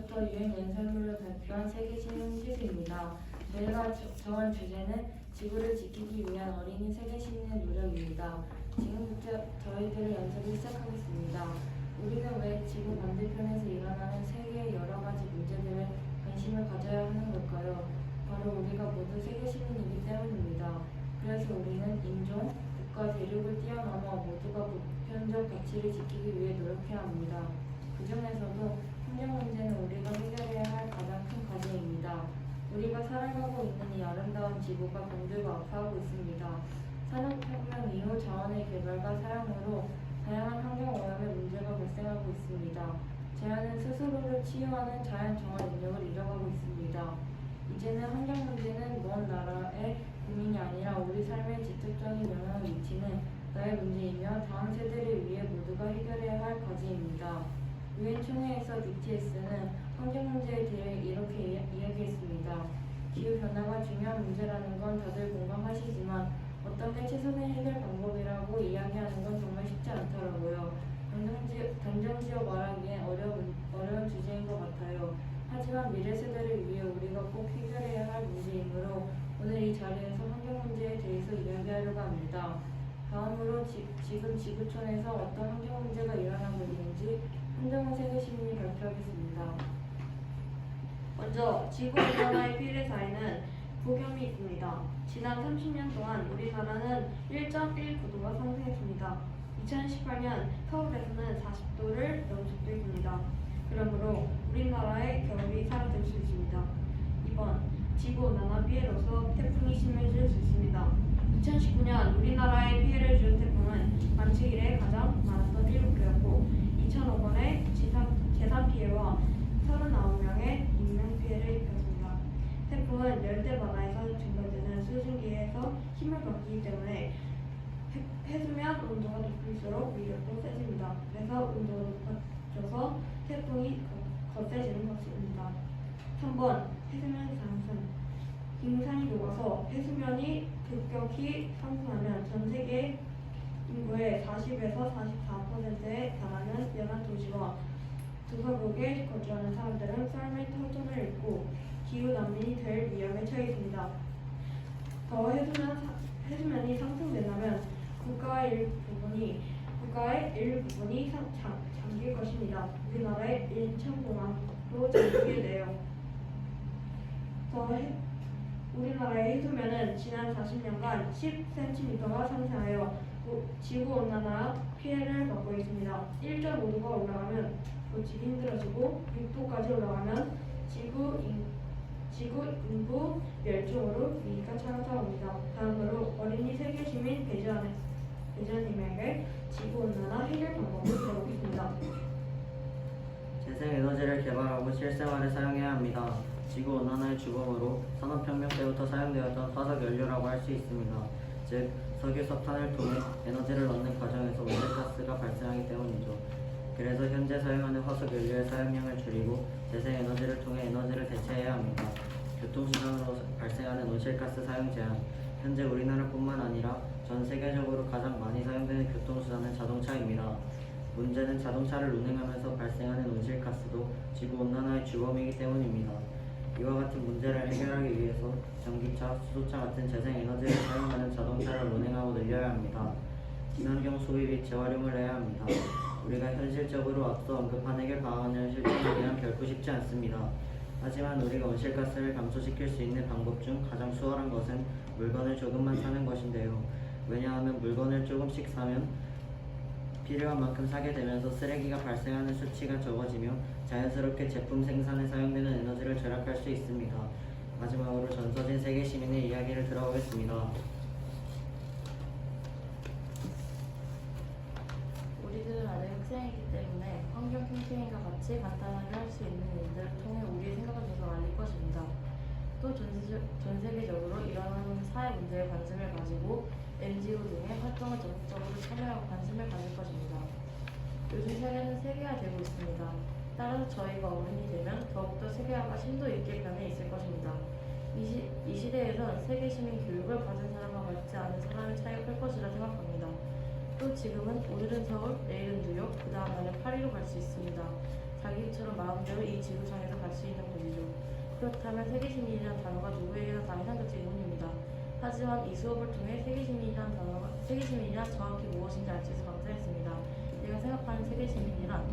전부터 유엔 연설문을 발표한 세계 시민 시대입니다. 저희가 정한 주제는 지구를 지키기 위한 어린이 세계 시민의 노력입니다. 지금부터 저희들의 연설을 시작하겠습니다. 우리는 왜 지구 반대편에서 일어나는 세계의 여러 가지 문제들에 관심을 가져야 하는 걸까요? 바로 우리가 모두 세계 시민이기 때문입니다. 그래서 우리는 인종, 국가, 대륙을 뛰어넘어 모두가 보편적 가치를 지키기 위해 노력해야 합니다. 그 중에서도 환경 문제는 우리가 해결해야 할 가장 큰 과제입니다. 우리가 살아가고 있는 이 아름다운 지구가 병들고 아파하고 있습니다. 산업혁명 이후 자원의 개발과 사용으로 다양한 환경 오염의 문제가 발생하고 있습니다. 자연은 스스로를 치유하는 자연 정화 능력을 잃어가고 있습니다. 이제는 환경 문제는 먼 나라의 국민이 아니라 우리 삶에 직접적인 영향을 미치는 나의 문제이며 다음 세대를 위해 모두가 해결해야 할 과제입니다. 유엔 총회에서 BTS는 환경 문제에 대해 이렇게 이야기했습니다. 기후변화가 중요한 문제라는 건 다들 공감하시지만 어떤 게 최선의 해결 방법이라고 이야기하는 건 정말 쉽지 않더라고요. 단정지어 말하기엔 어려운 주제인 것 같아요. 하지만 미래 세대를 위해 우리가 꼭 해결해야 할 문제이므로 오늘 이 자리에서 환경 문제에 대해서 이야기하려고 합니다. 다음으로 지금 지구촌에서 어떤 환경 문제가 일어나고 있는지 한정훈 세계 시민이 발표하겠습니다. 먼저 지구온난화의 피해 사이는 폭염이 있습니다. 지난 30년 동안 우리나라는 1.19도가 상승했습니다. 2018년 서울에서는 40도를 넘은 적도 있습니다. 그러므로 우리나라의 겨울이 사라질 수 있습니다. 2번, 지구온난화 피해로서 태풍이 심해질 수 있습니다. 2019년 우리나라에 피해를 준 태풍은 관측 이래 가장 많았던 7개였고 2,000억 원의 재산 피해와 39명의 인명피해를 입혔습니다. 태풍은 열대 바다에서 증발되는 수증기에서 힘을 받기 때문에 해수면 온도가 높을수록 위력도 세집니다. 그래서 온도가 높아져서 태풍이 거세지는 것입니다. 3번, 해수면 상승. 빙산이 녹아서 해수면이 급격히 상승하면 전 세계 인구의 40에서 44%에 달하는 연안 도시와 도서국에 거주하는 사람들은 삶의 터전을 잃고 기후 난민이 될 위험에 처해 있습니다. 더 해수면이 상승된다면 국가의 일부분이 잠길 것입니다. 우리나라의 인천공항도 잠기게 돼요. 우리나라의 해수면은 지난 40년간 10cm가 상승하여 지구온난화 피해를 받고 있습니다. 1.5도가 올라가면 버티기 힘들어지고 6도까지 올라가면 지구 인구 멸종으로 위기가 찾아옵니다. 다음으로 어린이 세계 시민 배전님에게 지구온난화 해결 방법을 들어보겠습니다. 재생에너지를 개발하고 실생활에 사용해야 합니다. 지구온난화의 주범으로 산업혁명 때부터 사용되었던 화석연료라고 할 수 있습니다. 즉, 석유, 석탄을 통해 에너지를 얻는 과정에서 온실가스가 발생하기 때문이죠. 그래서 현재 사용하는 화석연료의 사용량을 줄이고 재생에너지를 통해 에너지를 대체해야 합니다. 교통수단으로 발생하는 온실가스 사용 제한. 현재 우리나라뿐만 아니라 전 세계적으로 가장 많이 사용되는 교통수단은 자동차입니다. 문제는 자동차를 운행하면서 발생하는 온실가스도 지구온난화의 주범이기 때문입니다. 이와 같은 문제를 해결하기 위해서 전기차, 수소차 같은 재생에너지를 사용하는 자동차를 운행하고 늘려야 합니다. 친환경 소비 및 재활용을 해야 합니다. 우리가 현실적으로 앞서 언급한 해결 방안을 실천하기는 결코 쉽지 않습니다. 하지만 우리가 온실가스를 감소시킬 수 있는 방법 중 가장 수월한 것은 물건을 조금만 사는 것인데요. 왜냐하면 물건을 조금씩 사면 필요한 만큼 사게 되면서 쓰레기가 발생하는 수치가 적어지며 자연스럽게 제품 생산에 사용되는 에너지를 절약할 수 있습니다. 마지막으로 전서진 세계 시민의 이야기를 들어보겠습니다. 우리들은 아직 학생이기 때문에 환경 캠페인과 같이 간단하게 할 수 있는 일들을 통해 우리의 생각을 계속 알릴 것입니다. 또 전 세계적으로 일어나는 사회 문제에 관심을 가지고 NGO 등의 활동을 적극적으로 참여하고 관심을 가질 것입니다. 요즘 세계는 세계화되고 있습니다. 따라서 저희가 어른이 되면 더욱더 세계화가 심도 있게 변해 있을 것입니다. 이 시대에선 세계 시민 교육을 받은 사람과 받지 않은 사람의 차이가 클 것이라 생각합니다. 또 지금은 오늘은 서울, 내일은 뉴욕, 그 다음 날에 파리로 갈 수 있습니다. 자기처럼 마음대로 이 지구상에서 갈 수 있는 것이죠. 그렇다면 세계시민이라는 단어가 누구에게나 다 해당될지 의문입니다. 하지만 이 수업을 통해 세계시민이란 정확히 무엇인지 알 수 있어 감사했습니다. 제가 생각하는 세계시민이란